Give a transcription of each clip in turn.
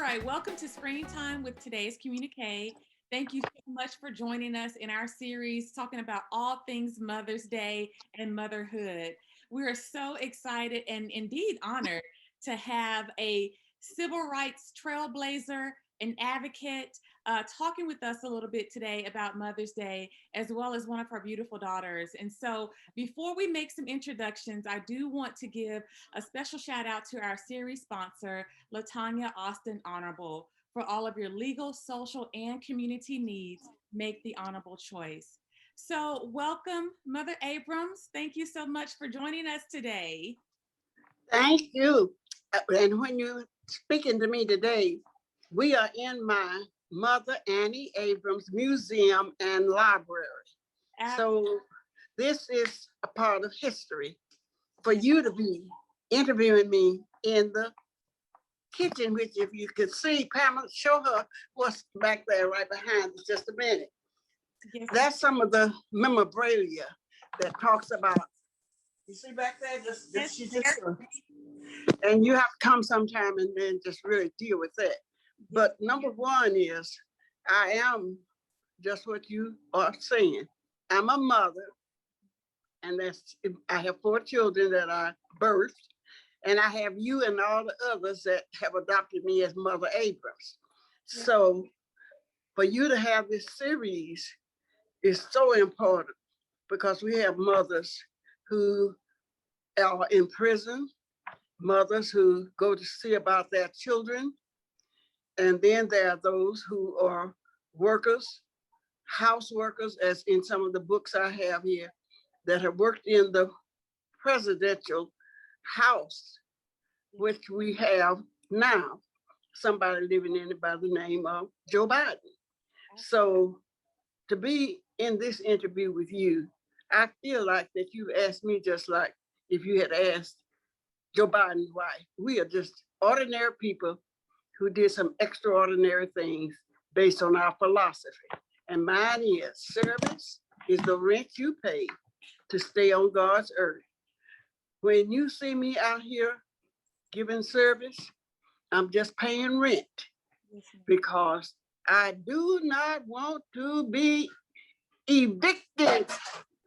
right, welcome to Screen Time with today's Communiqué. Thank you so much for joining us in our series talking about all things Mother's Day and motherhood. We are so excited and indeed honored to have a civil rights trailblazer, an advocate, talking with us a little bit today about Mother's Day, as well as one of our beautiful daughters. And so, before we make some introductions, I do want to give a special shout out to our series sponsor, Latanya Austin Honorable. For all of your legal, social, and community needs, make the honorable choice. So, welcome, Mother Abrams. Thank you so much for joining us today. Thank you. And when you're speaking to me today, we are in my Mother Annie Abrams Museum and Library. So this is a part of history for you to be interviewing me in the kitchen, which if you could see, Pamela, show her what's back there right behind us just a minute. Yes. That's some of the memorabilia that talks about, you see back there, and you have to come sometime and then just really deal with that. But number one is, I am just what you are saying. I'm a mother, and I have 4 children that I birthed, and I have you and all the others that have adopted me as Mother Abrams. Yeah. So for you to have this series is so important because we have mothers who are in prison, mothers who go to see about their children, and then there are those who are workers, house workers, as in some of the books I have here, that have worked in the presidential house, which we have now, somebody living in it by the name of Joe Biden. So to be in this interview with you, I feel like that you asked me just like if you had asked Joe Biden's wife. We are just ordinary people who did some extraordinary things based on our philosophy. And mine is service is the rent you pay to stay on God's earth. When you see me out here giving service, I'm just paying rent because I do not want to be evicted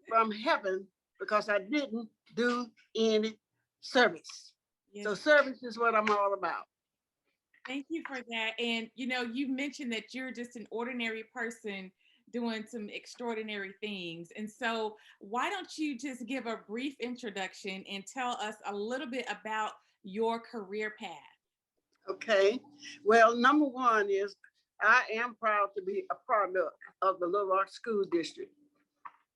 from heaven because I didn't do any service. Yes. So service is what I'm all about. Thank you for that. And you mentioned that you're just an ordinary person doing some extraordinary things. And so why don't you just give a brief introduction and tell us a little bit about your career path? Okay. Well, number one is I am proud to be a product of the Little Rock School District.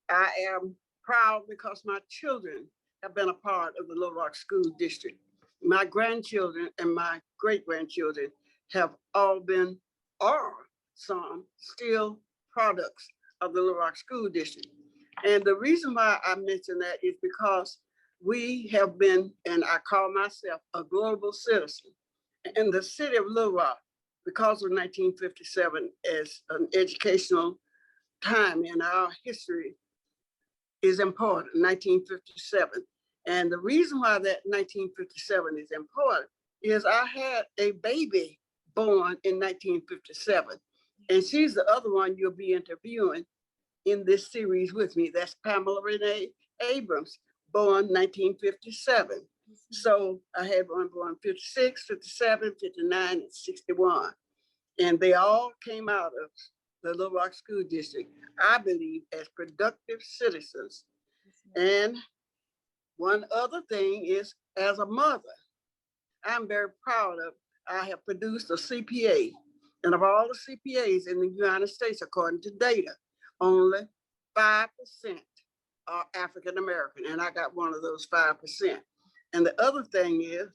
I am proud because my children have been a part of the Little Rock School District. My grandchildren and my great-grandchildren have all been, or some, still products of the Little Rock School District. And the reason why I mention that is because we have been, and I call myself a global citizen. In the city of Little Rock, because of 1957 as an educational time in our history is important, 1957. And the reason why that 1957 is important is I had a baby born in 1957. And she's the other one you'll be interviewing in this series with me. That's Pamela Abrams, born 1957. So I had one born 56, 57, 59, and 61. And they all came out of the Little Rock School District, I believe, as productive citizens. And one other thing is, as a mother, I'm very proud of, I have produced a CPA. And of all the CPAs in the United States, according to data, only 5% are African American. And I got one of those 5%. And the other thing is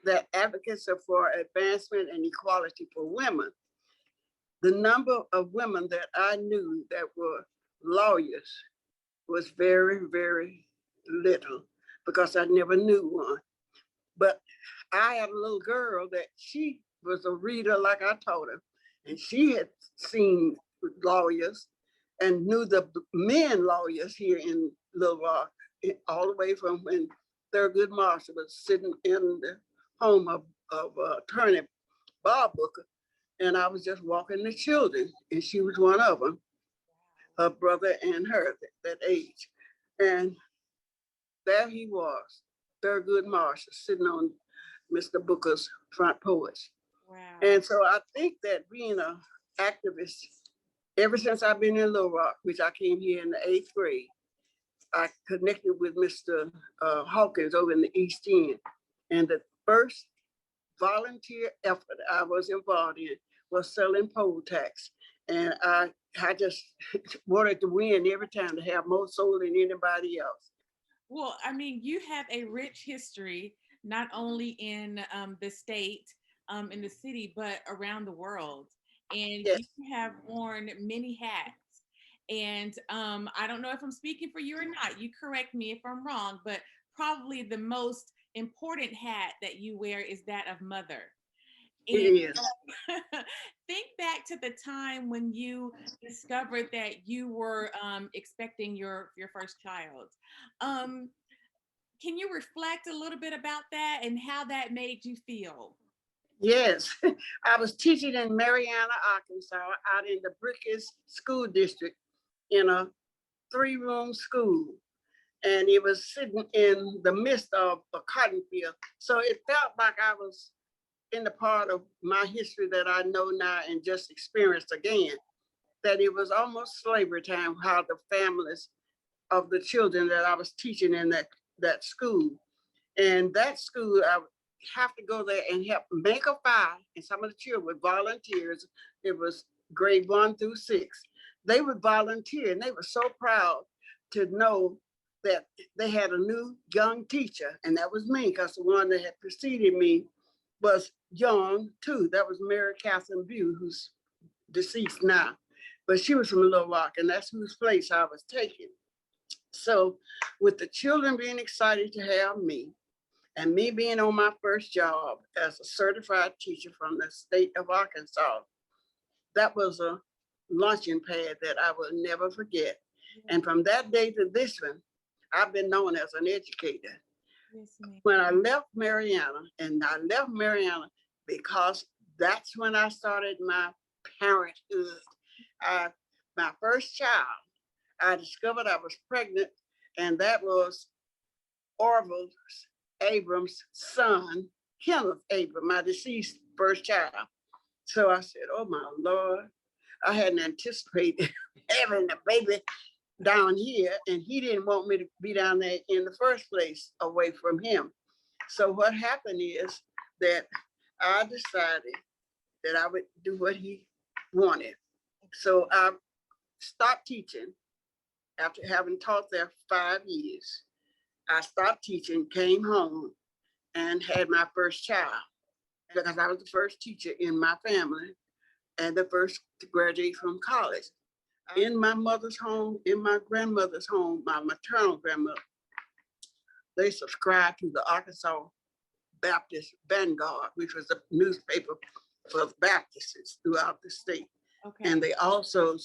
that advocates are for advancement and equality for women. The number of women that I knew that were lawyers was very, very little because I never knew one. But I had a little girl that she was a reader like I told her, and she had seen lawyers and knew the men lawyers here in Little Rock, all the way from when Thurgood Marshall was sitting in the home of attorney bar booker, and I was just walking the children, and she was one of them, her brother and her that age. And there he was, Thurgood Marshall, sitting on Mr. Booker's front porch. Wow. And so I think that being an activist, ever since I've been in Little Rock, which I came here in the 8th grade, I connected with Mr. Hawkins over in the East End. And the first volunteer effort I was involved in was selling poll tax. And I just wanted to win every time, to have more soul than anybody else. Well, I mean, you have a rich history, not only in the state, in the city, but around the world. And Yes, you have worn many hats. And I don't know if I'm speaking for you or not. You correct me if I'm wrong, but probably the most important hat that you wear is that of mother. it And is. think back to the time when you discovered that you were expecting your first child. Um, can you reflect a little bit about that and how that made you feel? Yes, I was teaching in Marianna, Arkansas, out in the Brickers School District in a 3-room school. And it was sitting in the midst of a cotton field. So it felt like I was in the part of my history that I know now and just experienced again, that it was almost slavery time, how the families of the children that I was teaching in that school. And that school, I would have to go there and help make a fire. And some of the children were volunteers. It was grade 1 through 6. They would volunteer, and they were so proud to know that they had a new young teacher, and that was me, because the one that had preceded me was young too. That was Mary Catherine View, who's deceased now, but she was from Little Rock, and that's whose place I was taking. So, with the children being excited to have me, and me being on my first job as a certified teacher from the state of Arkansas, that was a launching pad that I will never forget. And from that day to this one, I've been known as an educator. Yes, ma'am. When I left Marianna, and I left Marianna because that's when I started my parenthood. My first child, I discovered I was pregnant, and that was Orville Abrams' son, Kenneth Abrams, my deceased first child. So I said, oh my Lord, I hadn't anticipated having a baby down here, and he didn't want me to be down there in the first place, away from him. So what happened is that I decided that I would do what he wanted. So I stopped teaching after having taught there 5 years. I stopped teaching, came home, and had my first child, because I was the first teacher in my family and the first to graduate from college. In my mother's home, in my grandmother's home, my maternal grandmother, they subscribed to the Arkansas Baptist Vanguard, which was a newspaper for Baptists throughout the state. Okay. And they also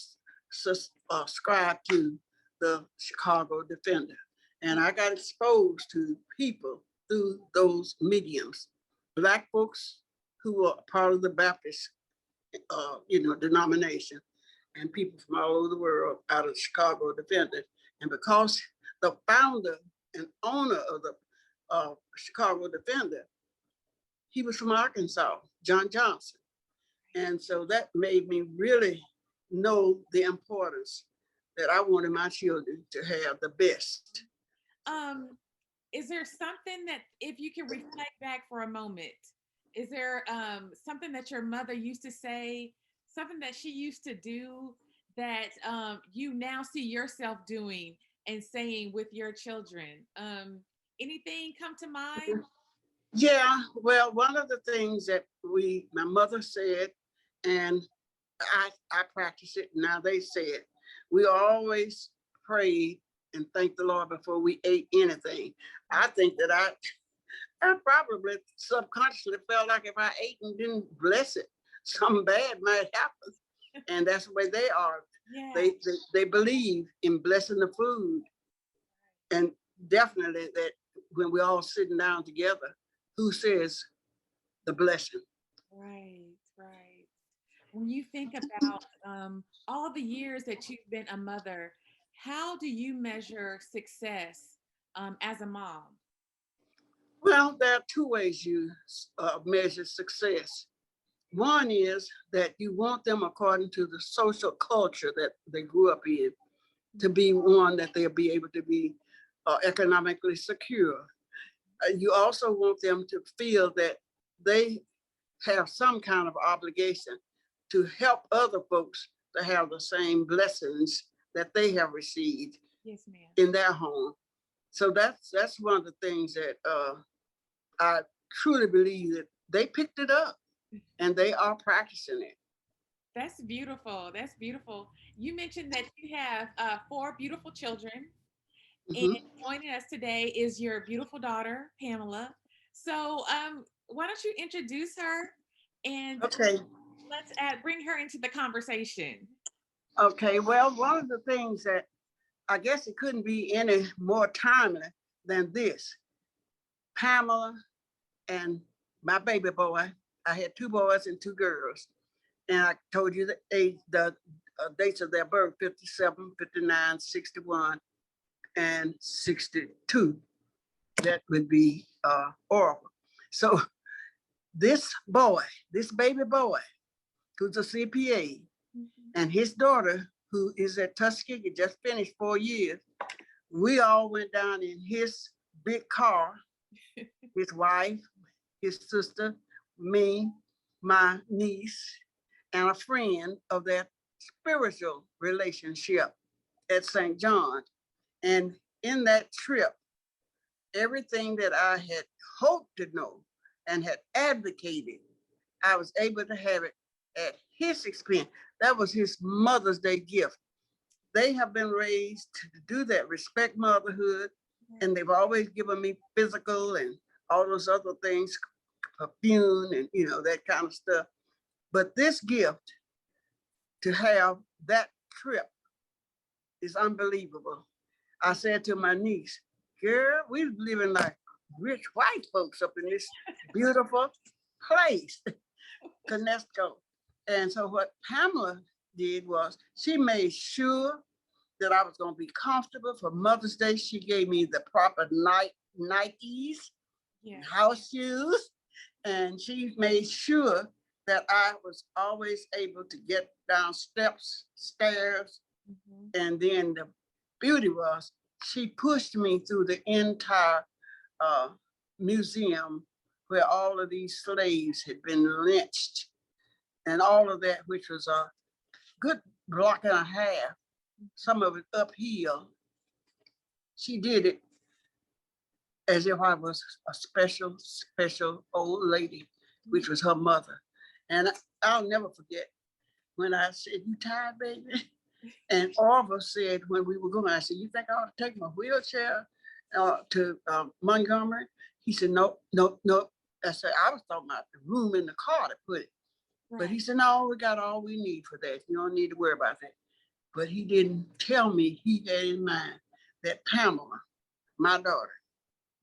subscribed to the Chicago Defender. And I got exposed to people through those mediums, Black folks who were part of the Baptist, denomination, and people from all over the world out of the Chicago Defender. And because the founder and owner of the Chicago Defender, he was from Arkansas, John Johnson. And so that made me really know the importance that I wanted my children to have the best. Um, is there something that, if you can reflect back for a moment, is there something that your mother used to say, something that she used to do that you now see yourself doing and saying with your children? Anything come to mind? Yeah, well, one of the things that my mother said, and I practice it, now they say it, we always prayed and thanked the Lord before we ate anything. I think that I probably subconsciously felt like if I ate and didn't bless it, something bad might happen. And that's the way they are. Yeah. They believe in blessing the food. And definitely that when we're all sitting down together, who says the blessing? Right. Right. When you think about all the years that you've been a mother, how do you measure success as a mom? Well, there are two ways you measure success. One is that you want them, according to the social culture that they grew up in, to be one that they'll be able to be economically secure. You also want them to feel that they have some kind of obligation to help other folks to have the same blessings that they have received Yes, ma'am. in their home. So that's one of the things that I truly believe that they picked it up and they are practicing it. That's beautiful. That's beautiful. You mentioned that you have four beautiful children, and Mhm. joining us today is your beautiful daughter, Pamela. So, why don't you introduce her and Okay. let's bring her into the conversation? Okay. Well, one of the things that I guess it couldn't be any more timely than this. Pamela and my baby boy. I had two boys and two girls. And I told you the dates of their birth: 57, 59, 61, and 62. That would be Oracle. So this baby boy, who's a CPA, Mhm. and his daughter, who is at Tuskegee, just finished 4 years, we all went down in his big car, his wife, his sister, me, my niece, and a friend of that spiritual relationship at St. John. And in that trip, everything that I had hoped to know and had advocated, I was able to have it at his expense. That was his Mother's Day gift. They have been raised to do that, respect motherhood, and they've always given me physical and all those other things, perfume and that kind of stuff. But this gift, to have that trip, is unbelievable. I said to my niece, girl, we living like rich white folks up in this beautiful place, Conesco. And so what Pamela did was she made sure that I was going to be comfortable for Mother's Day. She gave me the proper Nikes, Yeah. house shoes, and she made sure that I was always able to get down steps, stairs, Mhm. and then the beauty was she pushed me through the entire uh, museum where all of these slaves had been lynched and all of that, which was a good block and a half, some of it uphill. She did it as if I was a special old lady, which was her mother. And I'll never forget when I said, "You tired, baby?" And Orva said, when we were going, I said, "You think I ought to take my wheelchair to Montgomery?" He said, "No, no, no." I said, "I was talking about the room in the car to put it." But he Right. said, "No, we got all we need for that. You don't need to worry about that." But he didn't tell me he had in mind that Pamela, my daughter,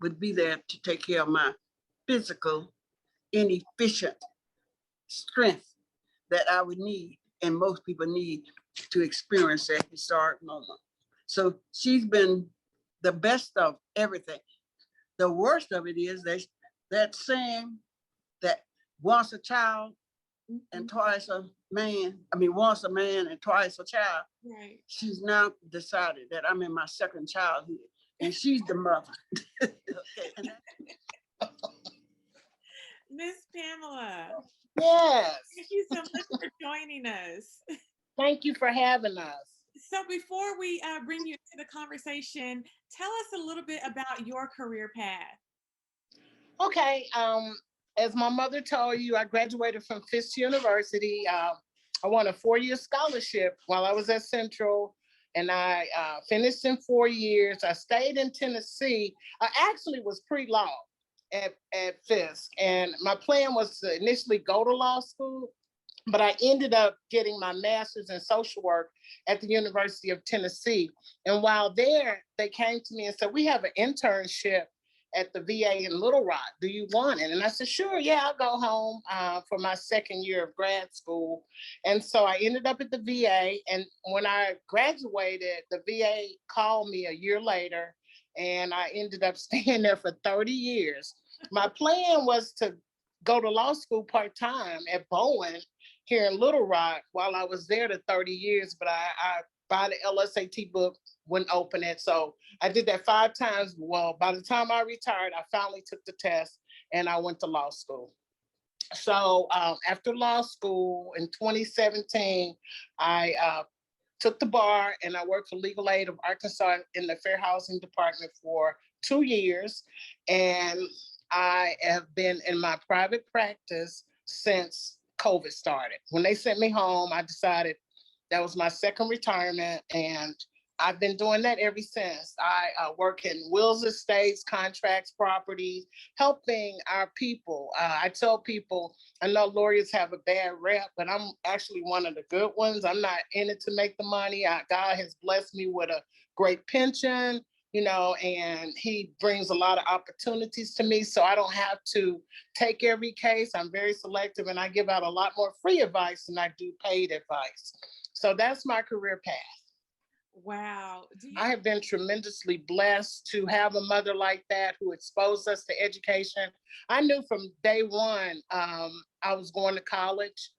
would be there to take care of my physical, inefficient strength that I would need and most people need to experience that historic moment. So she's been the best of everything. The worst of it is that saying that once a child and Mhm. twice a man, I mean, once a man and twice a child, Right. she's now decided that I'm in my second childhood and she's the mother. Okay. And Miss Pamela, thank Yes. you so much for joining us. Thank you for having us. So, before we bring you into the conversation, tell us a little bit about your career path. Okay. As my mother told you, I graduated from Fisk University. I won a 4-year scholarship while I was at Central, and I finished in 4 years. I stayed in Tennessee. I actually was pre-law at Fisk, and my plan was to initially go to law school, but I ended up getting my master's in social work at the University of Tennessee. And while there, they came to me and said, "We have an internship at the VA in Little Rock. Do you want it? And I said, sure, yeah, I'll go home for my second year of grad school. And so I ended up at the VA. And when I graduated, the VA called me a year later, and I ended up staying there for 30 years. My plan was to go to law school part-time at Bowen here in Little Rock while I was there to 30 years, but I buy the LSAT book, wouldn't open it. So I did that 5 times. Well, by the time I retired, I finally took the test and I went to law school. So after law school in 2017, I took the bar and I worked for Legal Aid of Arkansas in the Fair Housing Department for 2 years. And I have been in my private practice since COVID started. When they sent me home, I decided that was my second retirement, and I've been doing that ever since. I work in wills, estates, contracts, properties, helping our people. I tell people, I know lawyers have a bad rep, but I'm actually one of the good ones. I'm not in it to make the money. God has blessed me with a great pension, and he brings a lot of opportunities to me. So I don't have to take every case. I'm very selective, and I give out a lot more free advice than I do paid advice. So that's my career path. Wow. I have been tremendously blessed to have a mother like that who exposed us to education. I knew from day one I was going to college.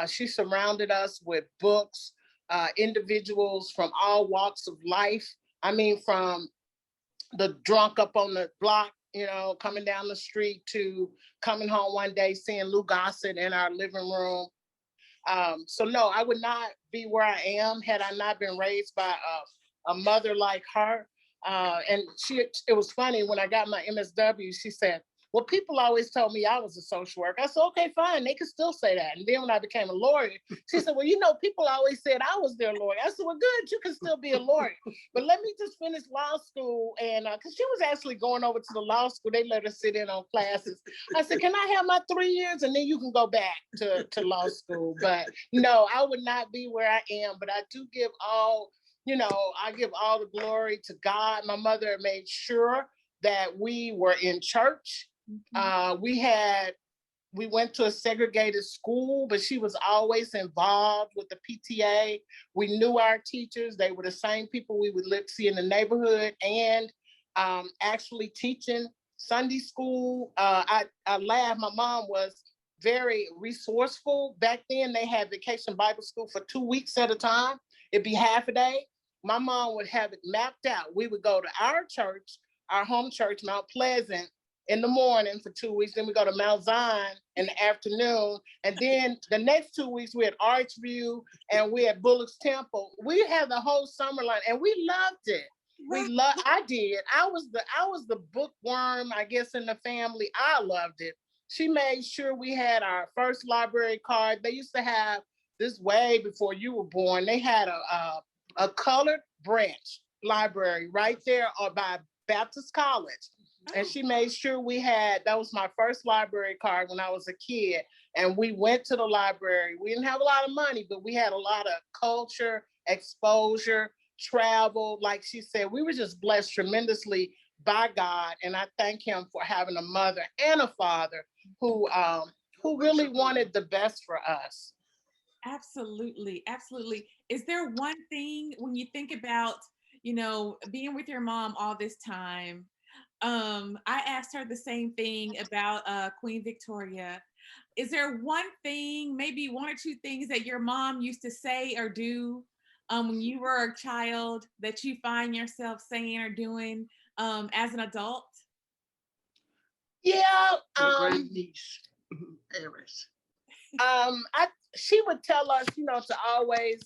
She surrounded us with books, individuals from all walks of life. I mean, from the drunk up on the block, coming down the street, to coming home one day, seeing Lou Gossett in our living room. So no, I would not be where I am had I not been raised by a mother like her. And it was funny when I got my MSW, she said, well, people always told me I was a social worker. I said, okay, fine. They could still say that. And then when I became a lawyer, she said, well, people always said I was their lawyer. I said, well, good, you can still be a lawyer. But let me just finish law school. And because she was actually going over to the law school, they let her sit in on classes. I said, can I have my 3 years? And then you can go back to law school. But no, I would not be where I am. But I do give I give all the glory to God. My mother made sure that we were in church. We went to a segregated school, but she was always involved with the PTA. We knew our teachers. They were the same people we would see in the neighborhood, and actually teaching Sunday school. I laugh. My mom was very resourceful. Back then, they had vacation Bible school for 2 weeks at a time. It'd be half a day. My mom would have it mapped out. We would go to our church, our home church, Mount Pleasant, in the morning for 2 weeks. Then we go to Mount Zion in the afternoon. And then the next 2 weeks, we had Archview and we had Bullock's Temple. We had the whole summer line, and we loved it. I did. I was the bookworm, I guess, in the family. I loved it. She made sure we had our first library card. They used to have this way before you were born. They had a colored branch library right there by Baptist College. And she made sure that was my first library card when I was a kid. And we went to the library. We didn't have a lot of money, but we had a lot of culture, exposure, travel. Like she said, we were just blessed tremendously by God. And I thank him for having a mother and a father who really wanted the best for us. Absolutely. Absolutely. Is there one thing when you think about, being with your mom all this time? I asked her the same thing about Queen Victoria. Is there one thing, maybe 1 or 2 things that your mom used to say or do when you were a child that you find yourself saying or doing as an adult? Yeah. Great niece, Paris. She would tell us, to always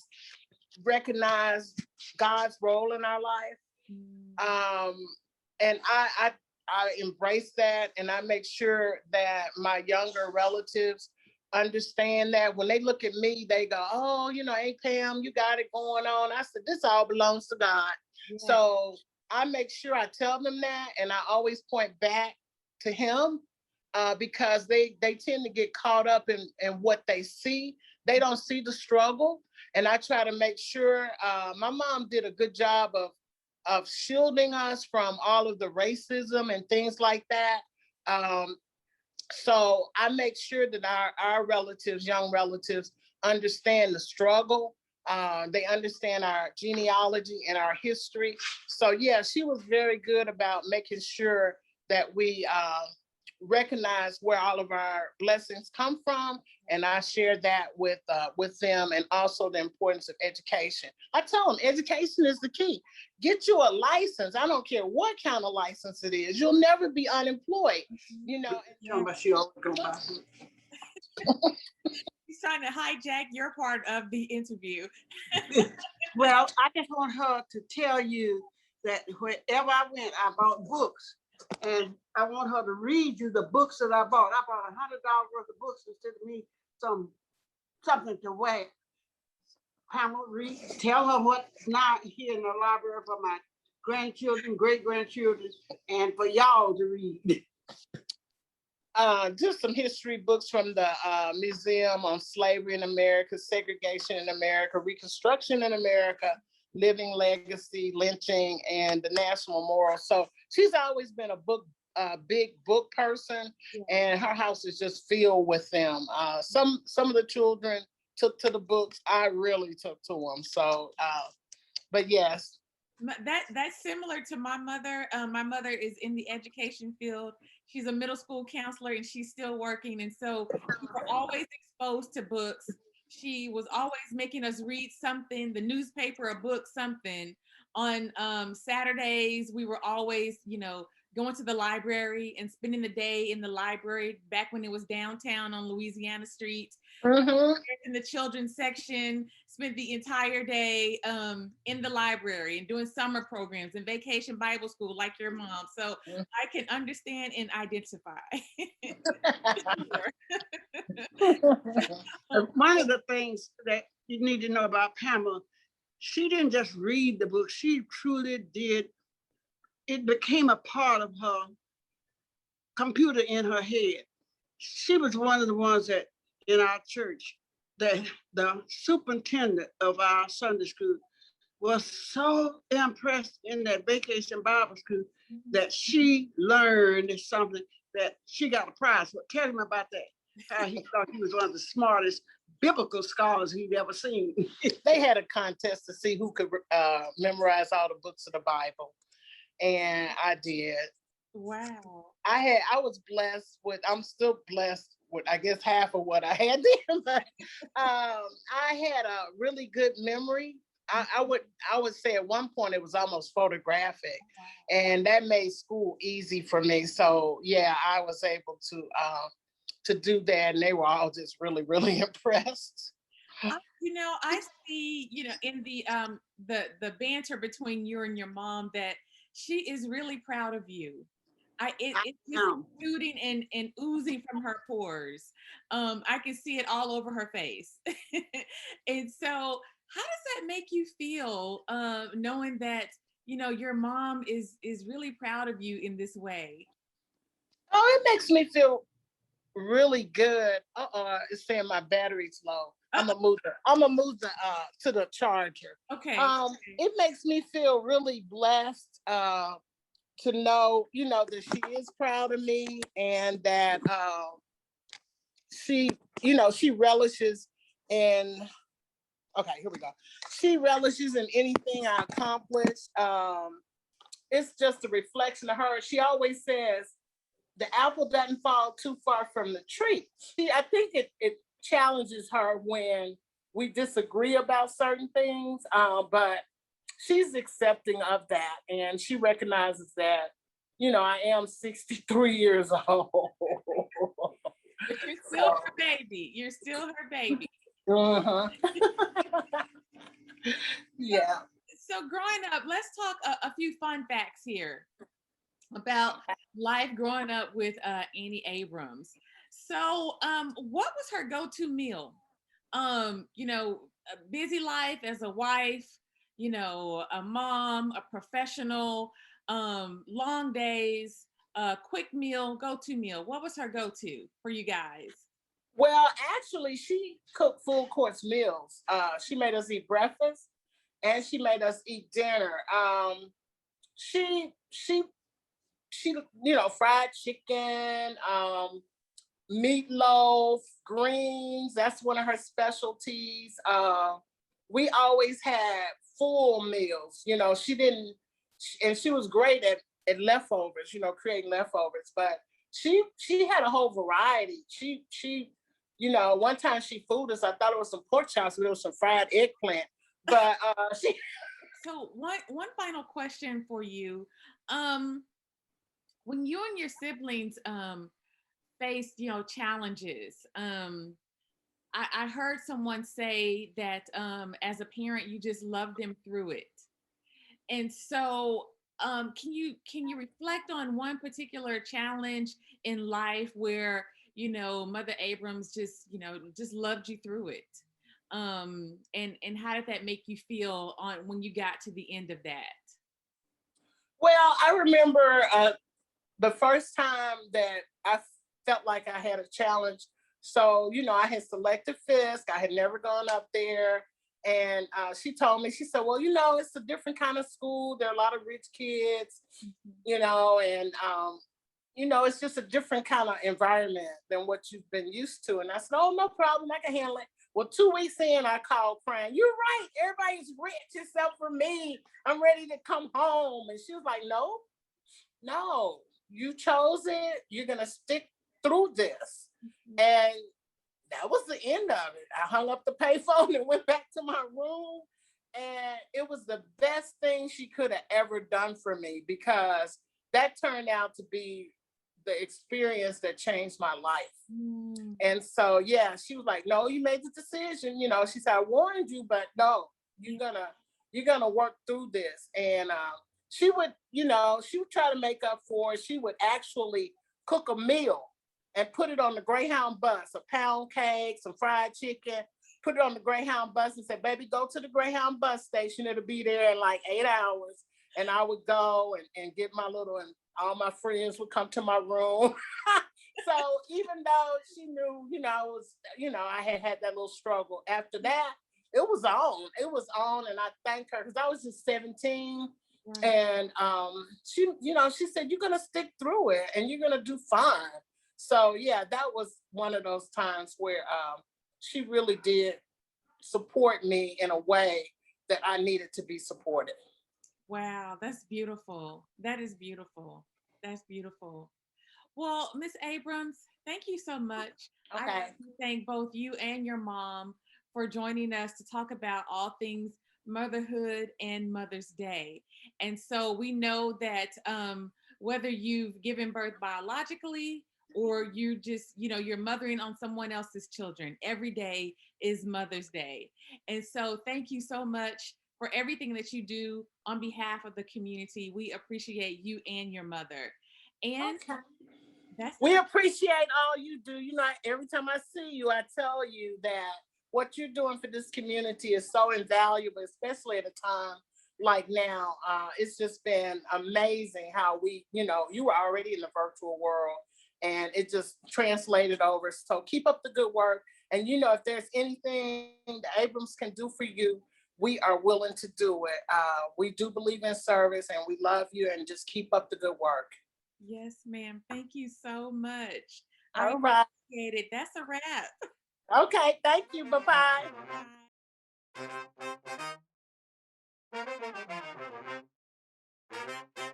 recognize God's role in our life. And I embrace that, and I make sure that my younger relatives understand that. When they look at me, they go, oh, hey, Pam, you got it going on. I said, this all belongs to God. Yeah. So I make sure I tell them that, and I always point back to him because they tend to get caught up in what they see. They don't see the struggle. And I try to make sure my mom did a good job of shielding us from all of the racism and things like that. So I make sure that our relatives, young relatives, understand the struggle. They understand our genealogy and our history. So yeah, she was very good about making sure that we recognize where all of our blessings come from, and I share that with them, and also the importance of education. I tell them education is the key. Get you a license. I don't care what kind of license it is. You'll never be unemployed. You know. He's trying to hijack your part of the interview. Well, I just want her to tell you that wherever I went, I bought books. And I want her to read you the books that I bought. I bought $100 worth of books instead of me something to wear. Pamela, read, tell her what's now here in the library for my grandchildren, great-grandchildren, and for y'all to read. Just some history books from the Museum on Slavery in America, Segregation in America, Reconstruction in America, Living Legacy, Lynching, and the National Memorial. So she's always been a big book person, and her house is just filled with them. Some of the children took to the books. I really took to them. So, but yes. That's similar to my mother. My mother is in the education field. She's a middle school counselor, and she's still working. And so we were always exposed to books. She was always making us read something, the newspaper, a book, something. On Saturdays, we were always, going to the library and spending the day in the library back when it was downtown on Louisiana Street. In the children's section, spent the entire day in the library and doing summer programs and vacation Bible school like your mom. So I can understand and identify. One of the things that you need to know about Pamela, she didn't just read the book, she truly did. It became a part of her computer in her head. She was one of the ones that in our church, the superintendent of our Sunday school was so impressed in that vacation Bible school that she learned something that she got a prize for. Tell him about that. How he thought he was one of the smartest biblical scholars he'd ever seen. They had a contest to see who could memorize all the books of the Bible, and I did. Wow. I was blessed with. I'm still blessed with, I guess, half of what I had then. But I had a really good memory. I would say at one point it was almost photographic, and that made school easy for me. So yeah, I was able to do that, and they were all just really, really impressed. I see, in the banter between you and your mom that she is really proud of you. It's just exuding and oozing from her pores. I can see it all over her face. And so how does that make you feel, knowing that, your mom is really proud of you in this way? Oh, it makes me feel really good. It's saying my battery's low. I'm gonna move to the charger. Okay. It makes me feel really blessed to know, that she is proud of me, and that she relishes in. Okay, here we go. She relishes in anything I accomplish. It's just a reflection of her. She always says, the apple doesn't fall too far from the tree. I think it challenges her when we disagree about certain things, but she's accepting of that, and she recognizes that, I am 63 years old. But you're still her baby. You're still her baby. Uh-huh. Yeah. So growing up, let's talk a few fun facts here about life growing up with Annie Abrams. So what was her go-to meal? A busy life as a wife, a mom, a professional, long days, quick meal, go-to meal. What was her go-to for you guys? Well, actually, she cooked full course meals. She made us eat breakfast, and she made us eat dinner. she she, fried chicken, meatloaf, greens. That's one of her specialties. We always had full meals. She didn't, and she was great at leftovers. Creating leftovers. But she had a whole variety. One time she fooled us. I thought it was some pork chops, but it was some fried eggplant. But she. So one final question for you. Um, when you and your siblings faced, challenges, I heard someone say that as a parent, you just loved them through it. And so, can you reflect on one particular challenge in life where Mother Abrams just loved you through it? And how did that make you feel on when you got to the end of that? Well, I remember the first time that I felt like I had a challenge. So, I had selected Fisk. I had never gone up there. And she told me, she said, well, it's a different kind of school. There are a lot of rich kids, and, it's just a different kind of environment than what you've been used to. And I said, oh, no problem. I can handle it. Well, 2 weeks in, I called crying. You're right. Everybody's rich except for me. I'm ready to come home. And she was like, no, you chose it. You're going to stick through this. And that was the end of it. I hung up the payphone and went back to my room. And it was the best thing she could have ever done for me, because that turned out to be the experience that changed my life. And so, yeah, she was like, no, you made the decision. She said, I warned you, but no, you're gonna work through this. And she would try to make up for it. She would actually cook a meal and put it on the Greyhound bus, a pound cake, some fried chicken, put it on the Greyhound bus and say, baby, go to the Greyhound bus station. It'll be there in like 8 hours. And I would go and get my little, and all my friends would come to my room. So even though she knew, I had that little struggle. After that, it was on. It was on, and I thank her, because I was just 17. Right. And she said, you're gonna stick through it and you're gonna do fine. So yeah, that was one of those times where she really did support me in a way that I needed to be supported. Wow, that's beautiful. That is beautiful. That's beautiful. Well, Miss Abrams, thank you so much. Okay. I want to thank both you and your mom for joining us to talk about all things motherhood and Mother's Day. And so we know that whether you've given birth biologically or you just, you're mothering on someone else's children, every day is Mother's Day. And so thank you so much for everything that you do on behalf of the community. We appreciate you and your mother. And we appreciate all you do. Every time I see you, I tell you that what you're doing for this community is so invaluable, especially at a time like now. It's just been amazing how you were already in the virtual world and it just translated over. So keep up the good work. And if there's anything the Abrams can do for you, we are willing to do it. We do believe in service and we love you, and just keep up the good work. Yes, ma'am. Thank you so much. All right. Appreciate it. That's a wrap. Okay. Thank you. Bye-bye. Bye.